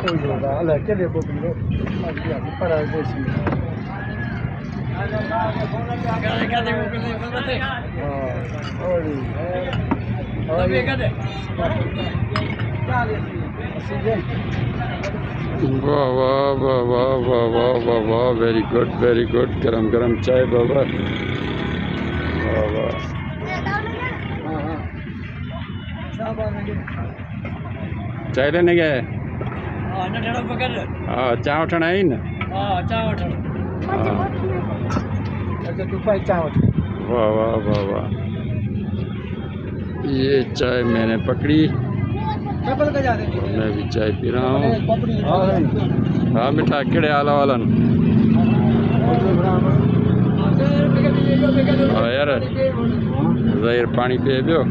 कोई होगा अलग के देखो बिलो पर देसी वाह वाह वाह वाह वाह वाह वाह वाह वेरी गुड गरम गरम चाय बाबा वाह वाह चाय लेने गए हाँ चाय उठना है ना वाह वाह वाह वाह ये चाय मैंने पकड़ी मैं भी चाय पी रहा हूँ हाँ मिठा केड़े आला वाला हाँ यार ज़ाहिर पानी पिए पियो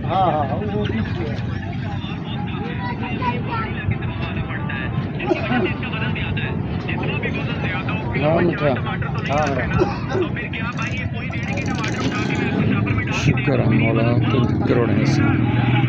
हाँ हाँ वो हाँ मिठा हाँ शुक्र है मौला तुम करोड़े से